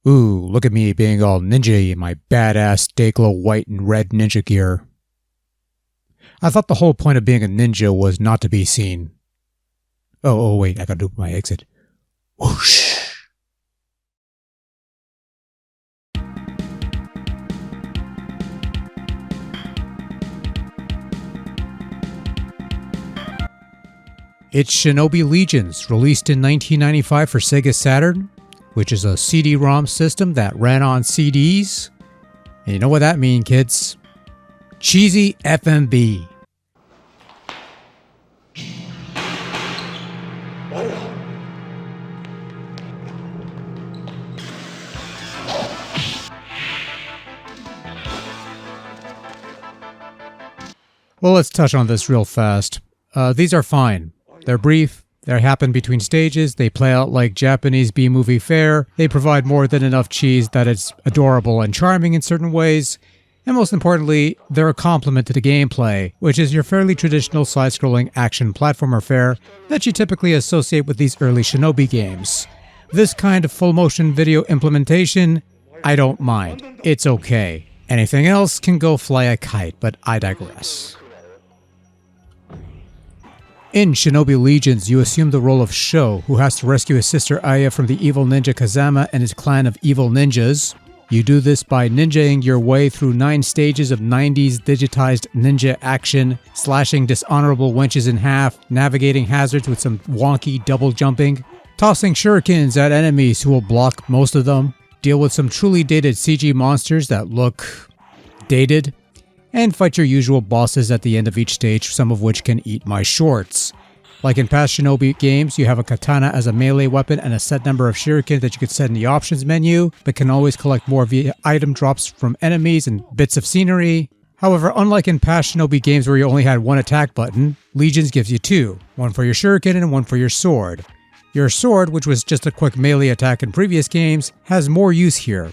Ooh, look at me being all ninja in my badass day-glow white and red ninja gear. I thought the whole point of being a ninja was not to be seen. Oh wait, I gotta do my exit. Whoosh! It's Shinobi Legions, released in 1995 for Sega Saturn, which is a CD-ROM system that ran on CDs. And you know what that means, kids? Cheesy FMB. Well, let's touch on this real fast. These are fine. They're brief, they happen between stages, they play out like Japanese B-movie fare, they provide more than enough cheese that it's adorable and charming in certain ways, and most importantly, they're a complement to the gameplay, which is your fairly traditional side-scrolling action platformer fare that you typically associate with these early Shinobi games. This kind of full-motion video implementation, I don't mind. It's okay. Anything else can go fly a kite, but I digress. In Shinobi Legions, you assume the role of Sho, who has to rescue his sister Aya from the evil ninja Kazama and his clan of evil ninjas. You do this by ninjaing your way through 9 stages of 90s digitized ninja action, slashing dishonorable wenches in half, navigating hazards with some wonky double jumping, tossing shurikens at enemies who will block most of them, deal with some truly dated CG monsters that look dated, and fight your usual bosses at the end of each stage, some of which can eat my shorts. Like in past Shinobi games, you have a katana as a melee weapon and a set number of shurikens that you could set in the options menu, but can always collect more via item drops from enemies and bits of scenery. However, unlike in past Shinobi games where you only had one attack button, Legions gives you 2, one for your shuriken and one for your sword. Your sword, which was just a quick melee attack in previous games, has more use here.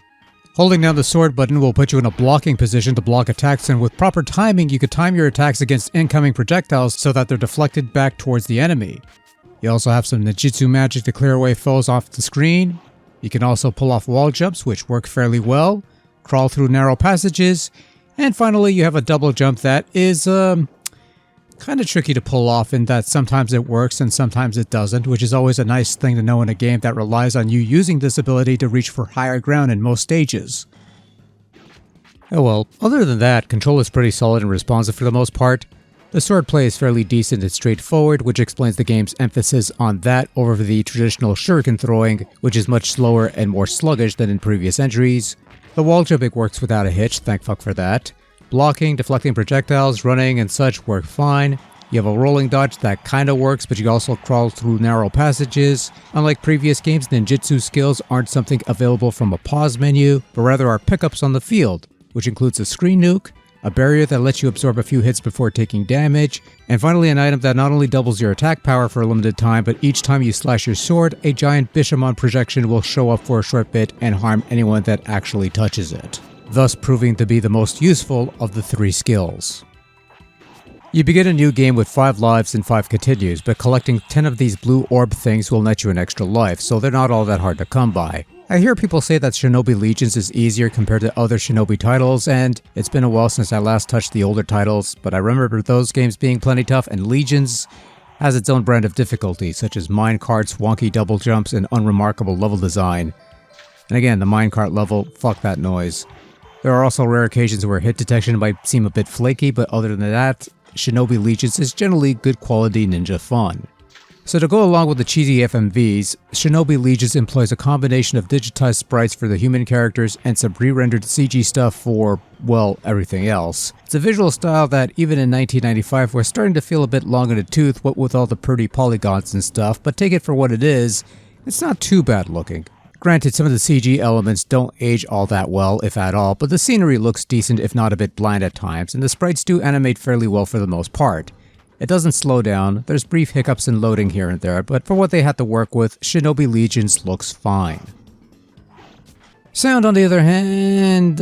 Holding down the sword button will put you in a blocking position to block attacks, and with proper timing you could time your attacks against incoming projectiles so that they're deflected back towards the enemy. You also have some ninjutsu magic to clear away foes off the screen. You can also pull off wall jumps, which work fairly well, crawl through narrow passages, and finally you have a double jump that is kind of tricky to pull off in that sometimes it works and sometimes it doesn't, which is always a nice thing to know in a game that relies on you using this ability to reach for higher ground in most stages. Oh well, other than that, control is pretty solid and responsive for the most part. The swordplay is fairly decent and straightforward, which explains the game's emphasis on that over the traditional shuriken throwing, which is much slower and more sluggish than in previous entries. The wall jumping works without a hitch, thank fuck for that. Blocking, deflecting projectiles, running, and such work fine. You have a rolling dodge that kinda works, but you also crawl through narrow passages. Unlike previous games, ninjutsu skills aren't something available from a pause menu, but rather are pickups on the field, which includes a screen nuke, a barrier that lets you absorb a few hits before taking damage, and finally an item that not only doubles your attack power for a limited time, but each time you slash your sword, a giant Bishamon projection will show up for a short bit and harm anyone that actually touches it, thus proving to be the most useful of the 3 skills. You begin a new game with 5 lives and 5 continues, but collecting 10 of these blue orb things will net you an extra life, so they're not all that hard to come by. I hear people say that Shinobi Legions is easier compared to other Shinobi titles, and it's been a while since I last touched the older titles, but I remember those games being plenty tough, and Legions has its own brand of difficulty, such as minecarts, wonky double jumps, and unremarkable level design. And again, the minecart level, fuck that noise. There are also rare occasions where hit detection might seem a bit flaky, but other than that, Shinobi Legions is generally good quality ninja fun. So to go along with the cheesy FMVs, Shinobi Legions employs a combination of digitized sprites for the human characters and some pre-rendered CG stuff for, well, everything else. It's a visual style that even in 1995 was starting to feel a bit long in the tooth, what with all the pretty polygons and stuff, but take it for what it is, it's not too bad looking. Granted, some of the CG elements don't age all that well, if at all, but the scenery looks decent if not a bit bland at times, and the sprites do animate fairly well for the most part. It doesn't slow down, there's brief hiccups in loading here and there, but for what they had to work with, Shinobi Legions looks fine. Sound, on the other hand,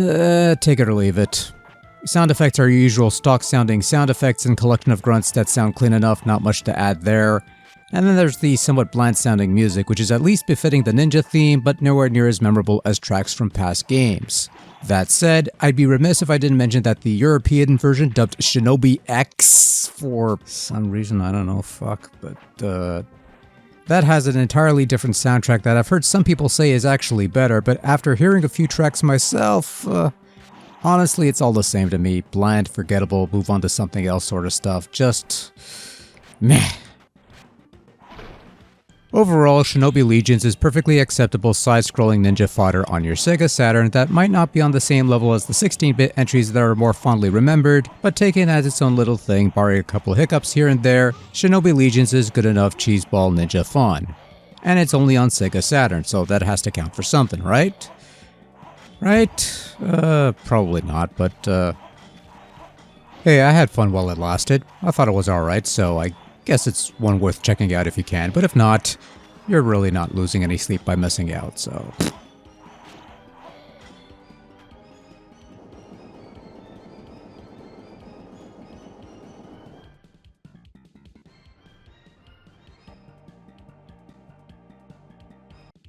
take it or leave it. Sound effects are your usual stock sounding sound effects and collection of grunts that sound clean enough, not much to add there. And then there's the somewhat bland sounding music, which is at least befitting the ninja theme, but nowhere near as memorable as tracks from past games. That said, I'd be remiss if I didn't mention that the European version, dubbed Shinobi X for some reason, I don't know, but that has an entirely different soundtrack that I've heard some people say is actually better, but after hearing a few tracks myself, honestly, it's all the same to me. Bland, forgettable, move on to something else sort of stuff. Just meh. Overall, Shinobi Legions is perfectly acceptable side-scrolling ninja fodder on your Sega Saturn that might not be on the same level as the 16-bit entries that are more fondly remembered, but taken as its own little thing, barring a couple hiccups here and there, Shinobi Legions is good enough cheeseball ninja fun. And it's only on Sega Saturn, so that has to count for something, right? Right? Probably not, but hey, I had fun while it lasted. I thought it was alright, so I guess it's one worth checking out if you can, but if not, you're really not losing any sleep by missing out, so